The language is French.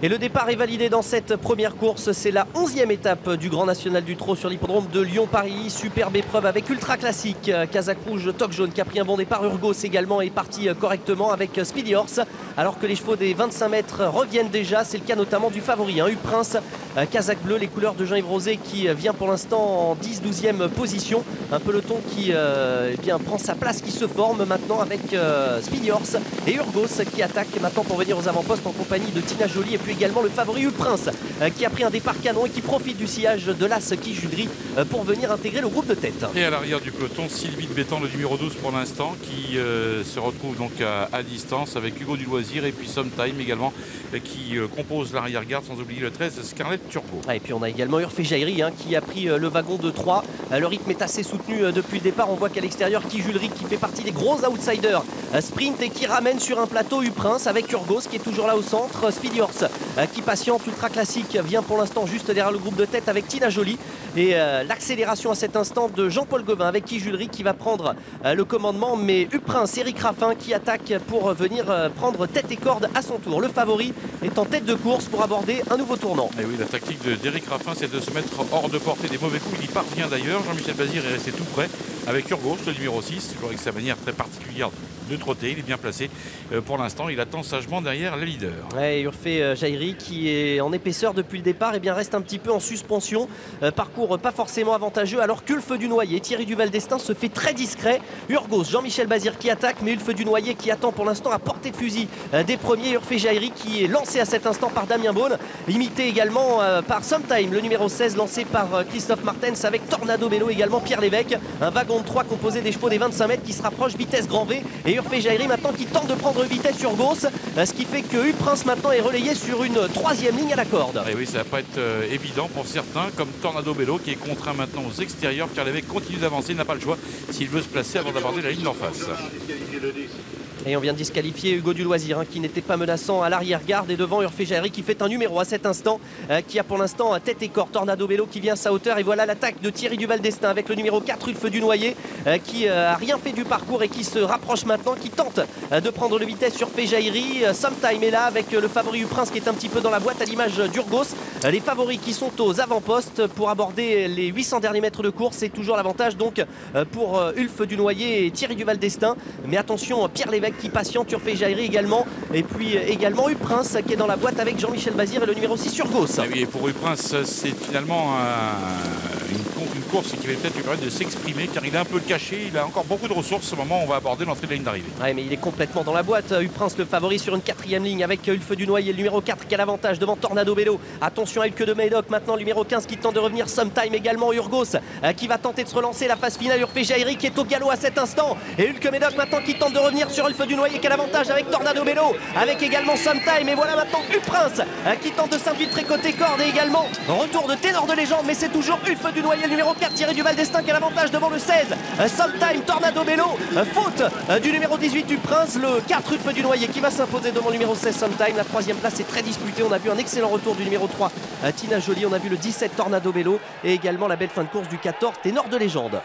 Et le départ est validé dans cette première course. C'est la 11e étape du Grand National du Trot sur l'hippodrome de Lyon-Paris. Superbe épreuve avec Ultra Classique, Casaque Rouge, Toc Jaune qui a pris un bon départ. Urgos également est parti correctement avec Speedy Horse. Alors que les chevaux des 25 mètres reviennent déjà. C'est le cas notamment du favori, U-Prince, Casaque Bleu, les couleurs de Jean-Yves Rosé qui vient pour l'instant en 10-12e position. Un peloton qui prend sa place, qui se forme maintenant avec Speedy Horse et Urgos qui attaque maintenant pour venir aux avant-postes en compagnie de Tina Jolie. Et puis également le favori U-Prince qui a pris un départ canon et qui profite du sillage de l'As qui Judry pour venir intégrer le groupe de tête. Et à l'arrière du peloton, Sylvie de Bétan, le numéro 12 pour l'instant, qui se retrouve donc à distance avec Hugo du Loisir et puis Sometime également qui compose l'arrière-garde, sans oublier le 13 Scarlett Turbo. Et puis on a également Urfé Jairi qui a pris le wagon de 3. Le rythme est assez soutenu depuis le départ. On voit qu'à l'extérieur, qui Judry qui fait partie des gros outsiders sprint et qui ramène sur un plateau U-Prince avec Urgos qui est toujours là au centre. Speedy Horse qui patiente. Ultra Classique vient pour l'instant juste derrière le groupe de tête avec Tina Jolie. Et l'accélération à cet instant de Jean-Paul Gauvin avec qui Judry qui va prendre le commandement. Mais U-Prince, Eric Raffin qui attaque pour venir prendre tête et corde à son tour. Le favori est en tête de course pour aborder un nouveau tournant. Et oui, la tactique d'Eric Raffin, c'est de se mettre hors de portée des mauvais coups. Il y parvient d'ailleurs. Jean-Michel Bazir est resté tout près avec Urgos, le numéro 6, toujours avec sa manière très particulière de trotter. Il est bien placé pour l'instant. Il attend sagement derrière le leader. Ouais, Urfé Jairi qui est en épaisseur depuis le départ et bien reste un petit peu en suspension. Parcours pas forcément avantageux alors qu'Ulfe du Noyer, Thierry Duval d'Estaing se fait très discret. Urgos, Jean-Michel Bazir qui attaque, mais Ulfe du Noyer qui attend pour l'instant à portée de fusil des premiers. Urfé Jairi qui est lancé à cet instant par Damien Beaune, imité également par Sometime, le numéro 16 lancé par Christophe Martens avec Tornado Bello également Pierre Lévesque. Un wagon de 3 composé des chevaux des 25 mètres qui se rapproche vitesse grand V. Et Urfé Jairi maintenant qui tente de prendre vitesse sur Urgos, ce qui fait que U-Prince maintenant est relayé sur une 3e ligne à la corde. Et oui, ça va pas être évident pour certains, comme Tornado Bello qui est contraint maintenant aux extérieurs. Pierre Lévesque continue d'avancer, il n'a pas le choix s'il veut se placer avant d'aborder la ligne d'en face. Et on vient de disqualifier Hugo du Loisir qui n'était pas menaçant à l'arrière-garde et devant Urfé Jairi qui fait un numéro à cet instant qui a pour l'instant tête et corps. Tornado Bello qui vient à sa hauteur et voilà l'attaque de Thierry Duval d'Estaing avec le numéro 4 Ulfe du Noyer qui a rien fait du parcours et qui se rapproche maintenant, qui tente de prendre le vitesse sur Urfé Jairi. Sometime est là avec le favori U-Prince qui est un petit peu dans la boîte à l'image d'Urgos. Les favoris qui sont aux avant-postes pour aborder les 800 derniers mètres de course. C'est toujours l'avantage donc pour Ulfe du Noyer et Thierry Duval d'Estaing. Mais attention, Pierre Lévesque qui patiente, Urfé Jairi également. Et puis également U-Prince qui est dans la boîte avec Jean-Michel Bazir et le numéro 6 Urgos. Et oui, et pour U-Prince, c'est finalement une course qui va peut-être lui permettre de s'exprimer car il est un peu caché, il a encore beaucoup de ressources. Au moment où on va aborder l'entrée de la ligne d'arrivée. Ouais, mais il est complètement dans la boîte. U-Prince le favori sur une 4e ligne avec Ulfe du Noyer, le numéro 4 qui a l'avantage devant Tornado Bello. Attention à Ulke de Médoc maintenant, le numéro 15 qui tente de revenir. Sometime également, Urgos qui va tenter de se relancer. La phase finale, Urfé Jairi qui est au galop à cet instant. Et Ulke Médoc maintenant qui tente de revenir sur Ulfe du Noyer qui a l'avantage avec Tornado Bello, avec également Sometime. Et voilà maintenant U-Prince qui tente de s'infiltrer côté corde et également retour de ténor de légende. Mais c'est toujours Ulfe du Noyer, le numéro 4 Thierry Duval d'Estaing qui a l'avantage devant le 16 Sometime, Tornado Bello. Faute du numéro 18 U-Prince, le 4 Ulfe du Noyer qui va s'imposer devant le numéro 16 Sometime. La 3e place est très disputée. On a vu un excellent retour du numéro 3 Tina Jolie. On a vu le 17 Tornado Bello et également la belle fin de course du 14 ténor de légende.